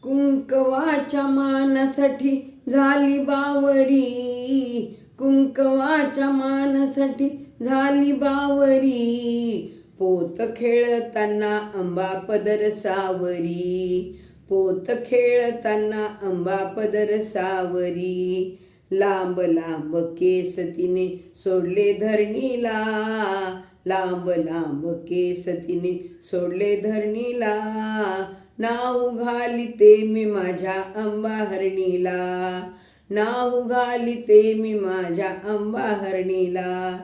कुंकवाच्या मानासाठी झाली बावरी, कुंकवाच्या मानासाठी झाली बावरी. पोत खेळताना आंबा पदर सावरी, पोत खेळताना आंबा पदर सावरी. लांब लांब केस तिने सोडले धरणीला, लांब लांब केस तिने सोडले धरणीला. नाव घालिते मी माझ्या आंबाहरणीला, नाव घालिते मी माझ्या आंबाहरणीला.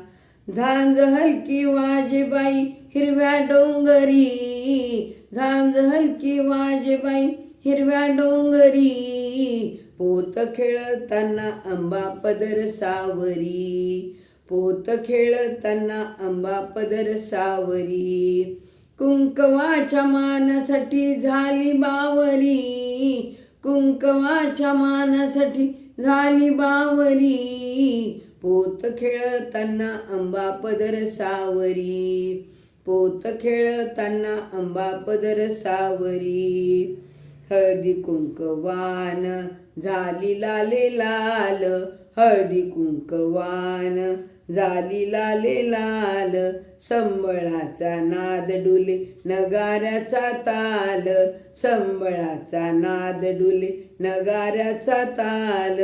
झांज हलकी वाजे बाई हिरव्या डोंगरी, झांज हलकी वाजे बाई हिरव्या डोंगरी. पोत खेळताना आंबा पदर सावरी, पोत खेळताना आंबा पदर सावरी. कुंकवाच्या मानासाठी झाली बावरी, कुंकवाच्या मानासाठी झाली बावरी. पोत खेळताना आंबा पदर सावरी, पोत खेळताना आंबा पदर सावरी. हळदी कुंकवान झाली लाले लाल, हळदी कुंकवान झाली लाले लाल. संबळाचा नाद डुले नगाऱ्याचा ताल, संबळाचा नाद डुले नगाऱ्याचा ताल.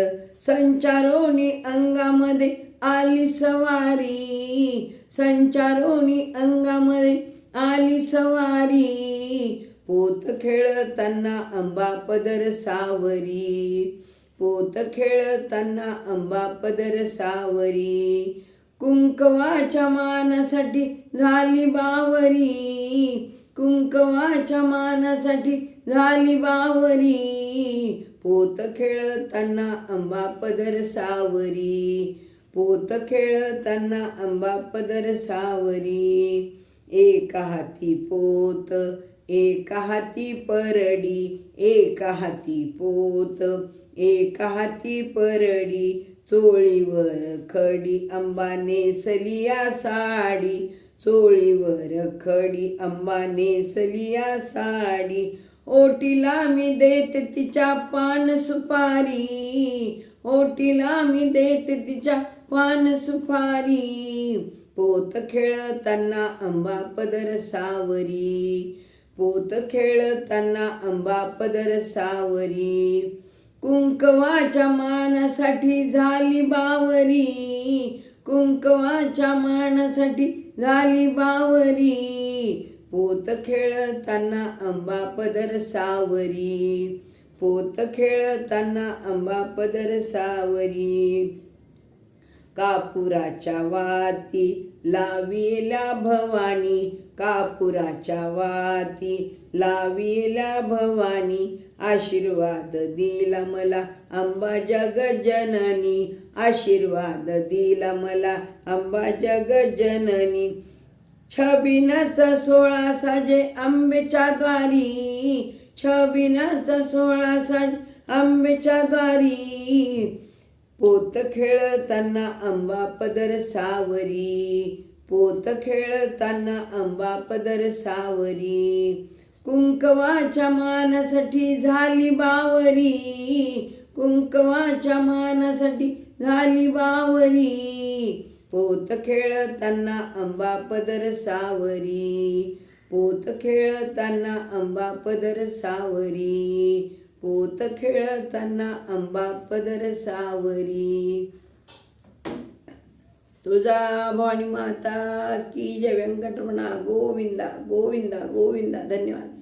संचारोनी अंगामध्ये आली सवारी, संचारोनी अंगामध्ये आली सवारी. पोत खेळताना आंबा पदर सावरी, पोत खेळताना आंबा पदर सावरी. कुंकवाच्या मानासाठी झाली बावरी, कुंकवाच्या मानासाठी झाली बावरी. पोत खेळताना आंबा पदर सावरी, पोत खेळताना आंबा पदर सावरी. एक हाती पोत एक हाती परडी, एक हाती पोत एक हाती परडी. चोळीवर खडी आंबा नेसलिया साडी, चोळीवर खडी आंबा नेसलिया साडी. ओटीला मी देत तिच्या पान सुपारी, ओटीला मी देत तिच्या पान सुपारी. पोत खेळताना आंबा पदर सावरी, पोत खेळताना आंबा पदर सावरी. कुंकवाच्या मानासाठी झाली बावरी, कुंकवाच्या मानासाठी झाली बावरी. पोत खेळताना आंबा पदर सावरी, पोत खेळताना आंबा पदर सावरी. कापुराच्या वाती लाविला भवानी, कापुराच्या वाती लाविला भवानी. आशीर्वाद दिला मला आंबा जगजननी, आशीर्वाद दिला मला आंबा जगजननी. छबिनाचा सोळा साजे आंब्याच्या द्वारी, छबिनाचा सोळा साजे आंब्याच्या द्वारी. पोत खेळताना आंबा पदर सावरी, पोत खेळताना आंबा पदर सावरी. कुंकवाच्या मानासाठी झाली बावरी, कुंकवाच्या मानासाठी झाली बावरी. पोत खेळताना आंबा पदर सावरी, पोत खेळताना आंबा पदर सावरी. पोत खेळताना आंबा पदर सावरी. तुळजाभवानी माता की जय. व्यंकटरमणा गोविंदा गोविंदा गोविंदा. धन्यवाद.